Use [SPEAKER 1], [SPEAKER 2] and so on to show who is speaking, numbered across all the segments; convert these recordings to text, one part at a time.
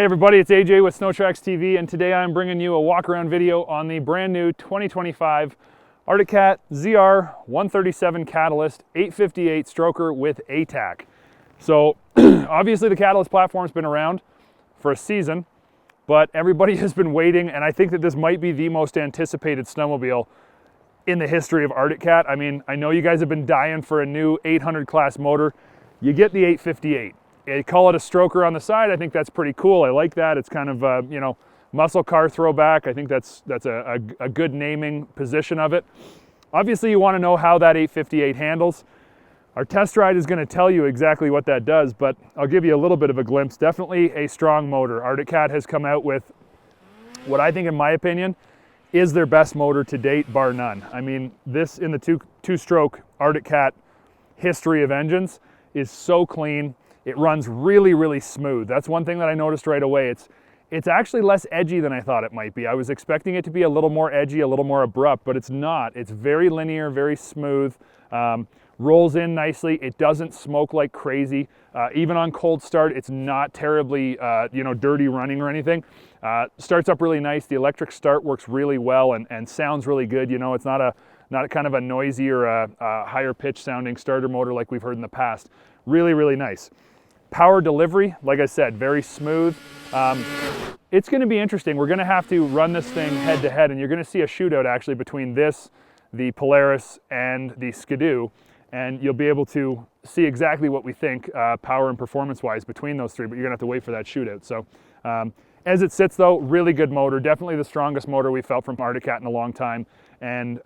[SPEAKER 1] Hey everybody, it's AJ with SnowTrax TV, and today I'm bringing you a walk around video on the brand new 2025 Arctic Cat ZR 137 Catalyst 858 stroker with ATAC. So obviously the Catalyst platform's been around for a season, but everybody has been waiting, and I think that this might be the most anticipated snowmobile in the history of Arctic Cat. I mean, I know you guys have been dying for a new 800 class motor. You get the 858. They call it a stroker on the side. I think that's pretty cool. I like that. It's kind of you know, muscle car throwback. I think that's a good naming position of it. Obviously, you want to know how that 858 handles. Our test ride is going to tell you exactly what that does, but I'll give you a little bit of a glimpse. Definitely a strong motor. Arctic Cat has come out with what I think, in my opinion, is their best motor to date, bar none. I mean, this in the two-stroke Arctic Cat history of engines is so clean. It runs really, really smooth. That's one thing that I noticed right away. It's actually less edgy than I thought it might be. I was expecting it to be a little more edgy, a little more abrupt, but it's not. It's very linear, very smooth, rolls in nicely. It doesn't smoke like crazy. Even on cold start, it's not terribly you know, dirty running or anything. Starts up really nice. The electric start works really well and sounds really good. You know, it's not a kind of a noisy or a higher pitch sounding starter motor like we've heard in the past. Really, really nice. Power delivery, like I said, very smooth. It's going to be interesting. We're going to have to run this thing head to head, and you're going to see a shootout actually between this, the Polaris, and the Skidoo, and you'll be able to see exactly what we think power and performance-wise between those three, but you're going to have to wait for that shootout. So as it sits though, really good motor, definitely the strongest motor we felt from Arctic Cat in a long time, and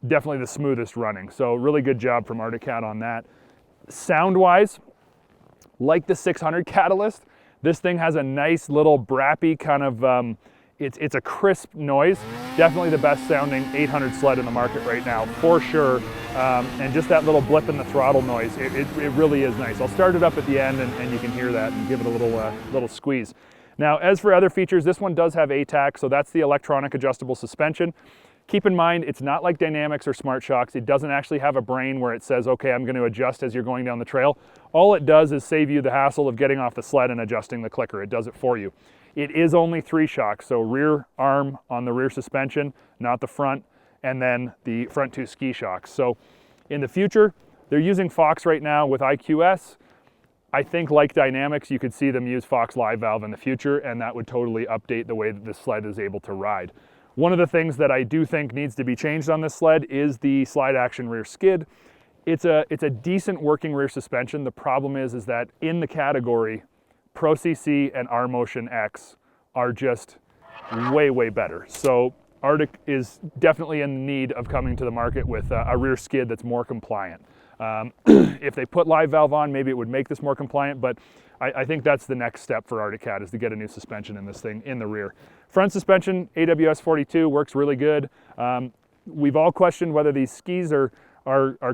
[SPEAKER 1] definitely the smoothest running. So really good job from Arctic Cat on that. Sound-wise, like the 600 Catalyst, this thing has a nice little brappy kind of, it's a crisp noise. Definitely the best sounding 800 sled in the market right now, for sure. And just that little blip in the throttle noise, it really is nice. I'll start it up at the end and you can hear that and give it a little squeeze. Now, as for other features, this one does have ATAC, so that's the electronic adjustable suspension. Keep in mind, it's not like Dynamics or Smart Shocks. It doesn't actually have a brain where it says, okay, I'm going to adjust as you're going down the trail. All it does is save you the hassle of getting off the sled and adjusting the clicker. It does it for you. It is only 3 shocks, so rear arm on the rear suspension, not the front, and then the front 2 ski shocks. So in the future, they're using Fox right now with IQS. I think, like Dynamics, you could see them use Fox Live Valve in the future, and that would totally update the way that this sled is able to ride. One of the things that I do think needs to be changed on this sled is the slide action rear skid. It's a decent working rear suspension. The problem is that in the category, Pro CC and R Motion X are just way, way better. So Arctic is definitely in need of coming to the market with a rear skid that's more compliant. If they put Live Valve on, maybe it would make this more compliant, but I think that's the next step for Arctic Cat, is to get a new suspension in this thing in the rear. Front suspension, AWS 42, works really good. We've all questioned whether these skis are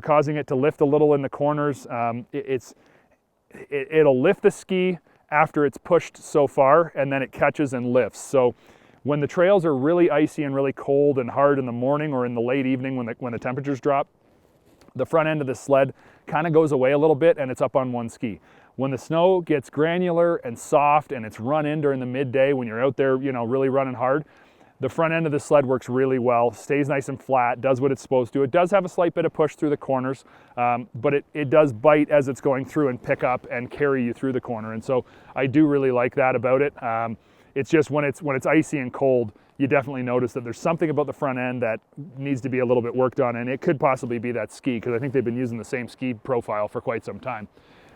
[SPEAKER 1] causing it to lift a little in the corners. It'll lift the ski after it's pushed so far, and then it catches and lifts. So when the trails are really icy and really cold and hard in the morning or in the late evening when the temperatures drop, the front end of the sled kind of goes away a little bit and it's up on one ski. When the snow gets granular and soft and it's run in during the midday when you're out there, you know, really running hard, the front end of the sled works really well, stays nice and flat, does what it's supposed to. It does have a slight bit of push through the corners, but it does bite as it's going through and pick up and carry you through the corner. And so I do really like that about it. It's just when it's icy and cold, you definitely notice that there's something about the front end that needs to be a little bit worked on, and it could possibly be that ski, because I think they've been using the same ski profile for quite some time.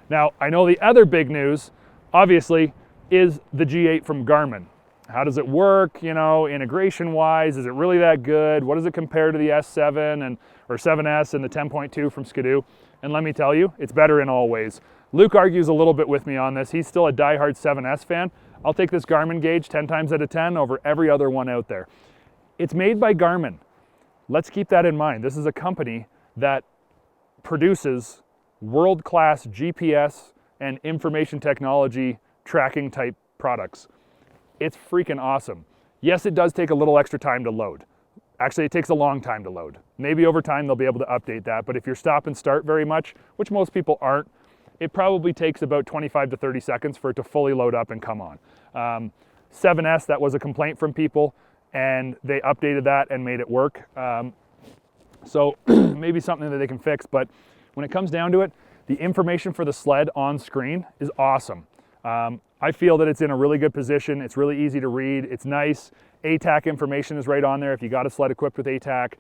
[SPEAKER 1] Now, I know the other big news, obviously, is the G8 from Garmin. How does it work, you know, integration-wise? Is it really that good? What does it compare to the S7 or 7S and the 10.2 from Skidoo? And let me tell you, it's better in all ways. Luke argues a little bit with me on this. He's still a diehard 7S fan. I'll take this Garmin Gauge 10 times out of 10 over every other one out there. It's made by Garmin. Let's keep that in mind. This is a company that produces world-class GPS and information technology tracking type products. It's freaking awesome. Yes, it does take a little extra time to load. Actually, it takes a long time to load. Maybe over time they'll be able to update that, but if you're stop and start very much, which most people aren't, it probably takes about 25 to 30 seconds for it to fully load up and come on. 7S, that was a complaint from people, and they updated that and made it work. So maybe something that they can fix, but when it comes down to it, the information for the sled on screen is awesome. I feel that it's in a really good position. It's really easy to read. It's nice. ATAC information is right on there if you got a sled equipped with ATAC.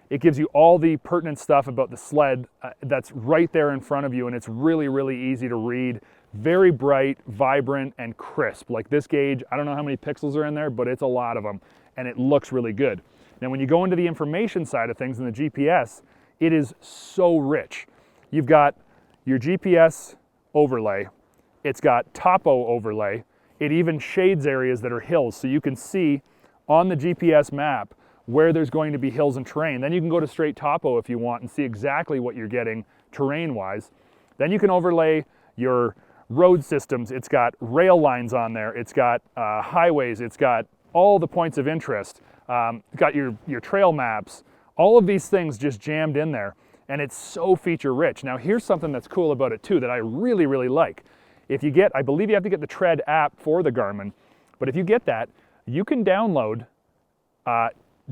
[SPEAKER 1] It gives you all the pertinent stuff about the sled that's right there in front of you, and it's really, really easy to read. Very bright, vibrant, and crisp. Like this gauge, I don't know how many pixels are in there, but it's a lot of them, and it looks really good. Now, when you go into the information side of things in the GPS, it is so rich. You've got your GPS overlay. It's got topo overlay. It even shades areas that are hills, so you can see on the GPS map where there's going to be hills and terrain. Then you can go to straight topo if you want and see exactly what you're getting terrain-wise. Then you can overlay your road systems. It's got rail lines on there. It's got highways. It's got all the points of interest. Got your trail maps. All of these things just jammed in there, and it's so feature-rich. Now, here's something that's cool about it too that I really, really like. If you get, I believe you have to get the Tread app for the Garmin, but if you get that, you can download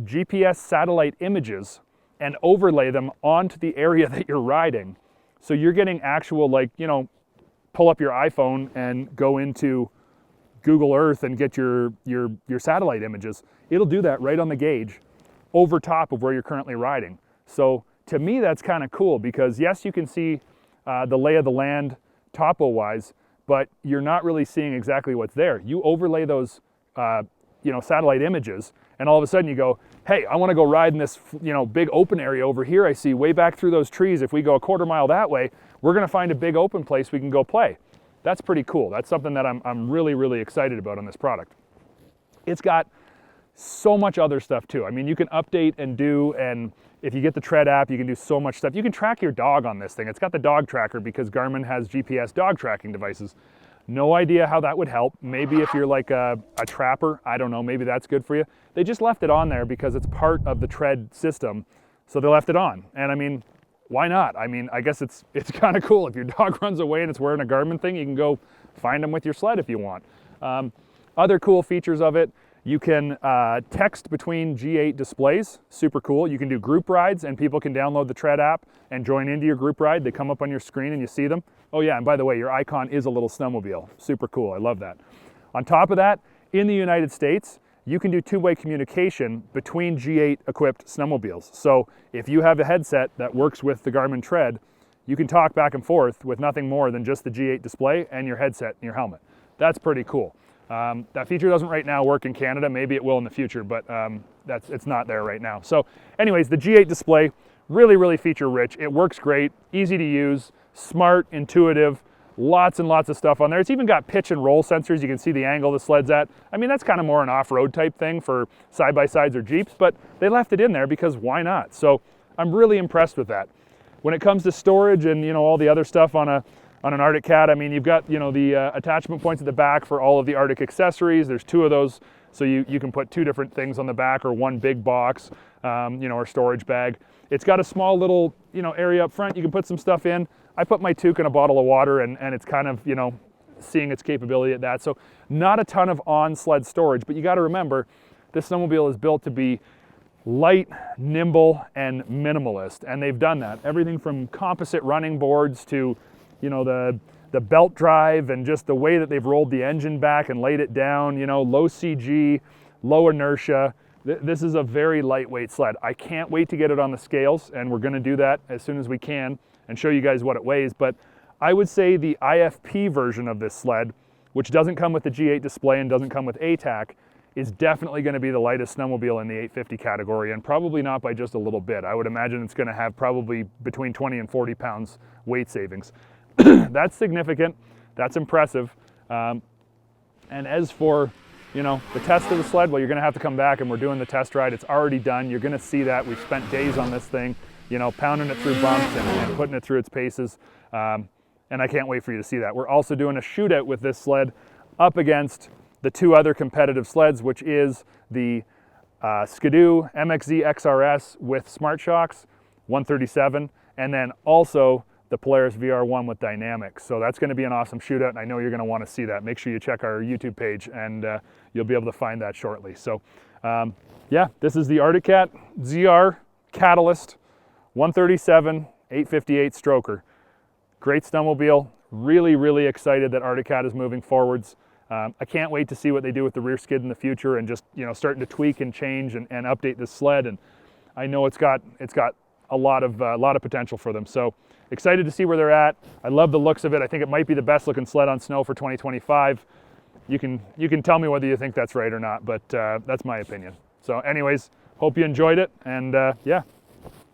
[SPEAKER 1] GPS satellite images and overlay them onto the area that you're riding. So you're getting actual, like, you know, pull up your iPhone and go into Google Earth and get your satellite images. It'll do that right on the gauge over top of where you're currently riding. So to me, that's kind of cool because yes, you can see the lay of the land topo-wise, but you're not really seeing exactly what's there. You overlay those satellite images, and all of a sudden you go, hey, I want to go ride in this big open area over here I see way back through those trees. If we go a quarter mile that way, we're going to find a big open place we can go play. That's pretty cool. That's something that I'm really, really excited about on this product. It's got so much other stuff too. I mean, you can update and if you get the Tread app, you can do so much stuff. You can track your dog on this thing. It's got the dog tracker because Garmin has GPS dog tracking devices. No idea how that would help. Maybe if you're like a trapper, I don't know, maybe that's good for you. They just left it on there because it's part of the Tread system, so they left it on. And I mean, why not? I mean, I guess it's kind of cool. If your dog runs away and it's wearing a Garmin thing, you can go find them with your sled if you want. Other cool features of it, you can text between G8 displays, super cool. You can do group rides and people can download the Tread app and join into your group ride. They come up on your screen and you see them. Oh yeah, and by the way, your icon is a little snowmobile. Super cool, I love that. On top of that, in the United States, you can do two-way communication between G8 equipped snowmobiles. So if you have a headset that works with the Garmin Tread, you can talk back and forth with nothing more than just the G8 display and your headset and your helmet. That's pretty cool. That feature doesn't right now work in Canada. Maybe it will in the future, but it's not there right now. So anyways, the G8 display, really, really feature rich. It works great, easy to use, smart, intuitive, lots and lots of stuff on there. It's even got pitch and roll sensors. You can see the angle the sled's at. I mean, that's kind of more an off-road type thing for side-by-sides or Jeeps, but they left it in there because why not? So I'm really impressed with that. When it comes to storage and all the other stuff on an Arctic Cat, I mean, you've got the attachment points at the back for all of the Arctic accessories. There's two of those, so you can put two different things on the back or one big box, or storage bag. It's got a small little area up front you can put some stuff in. I put my toque in a bottle of water and it's kind of seeing its capability at that. So not a ton of on-sled storage, but you got to remember this snowmobile is built to be light, nimble, and minimalist, and they've done that. Everything from composite running boards to the belt drive and just the way that they've rolled the engine back and laid it down, low CG, low inertia. This is a very lightweight sled. I can't wait to get it on the scales, and we're gonna do that as soon as we can and show you guys what it weighs. But I would say the IFP version of this sled, which doesn't come with the G8 display and doesn't come with ATAC, is definitely gonna be the lightest snowmobile in the 850 category, and probably not by just a little bit. I would imagine it's gonna have probably between 20 and 40 pounds weight savings. That's significant, that's impressive. And as for the test of the sled, well, you're gonna have to come back and we're doing the test ride. It's already done. You're gonna see that. We've spent days on this thing, pounding it through bumps and putting it through its paces. And I can't wait for you to see that. We're also doing a shootout with this sled up against the two other competitive sleds, which is the Skidoo MXZ XRS with Smart Shocks 137, and then also the Polaris VR1 with dynamics. So that's going to be an awesome shootout, and I know you're going to want to see that. Make sure you check our YouTube page, and you'll be able to find that shortly. So yeah, this is the Arctic Cat ZR Catalyst 137 858 stroker. Great snowmobile. Really, really excited that Arctic Cat is moving forwards. I can't wait to see what they do with the rear skid in the future, and just, you know, starting to tweak and change and update this sled. And I know it's got a lot of potential for them. So excited to see where they're at. I love the looks of it. I think it might be the best looking sled on snow for 2025. You can tell me whether you think that's right or not, but that's my opinion. So anyways, hope you enjoyed it. And yeah,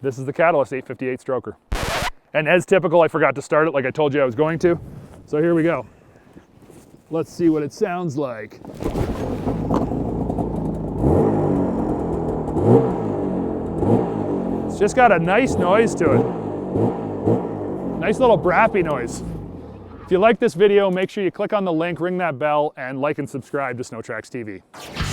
[SPEAKER 1] this is the Catalyst 858 stroker. And as typical, I forgot to start it like I told you I was going to. So here we go. Let's see what it sounds like. It's just got a nice noise to it. Nice little brappy noise. If you like this video, make sure you click on the link, ring that bell, and like and subscribe to SnowTrax TV.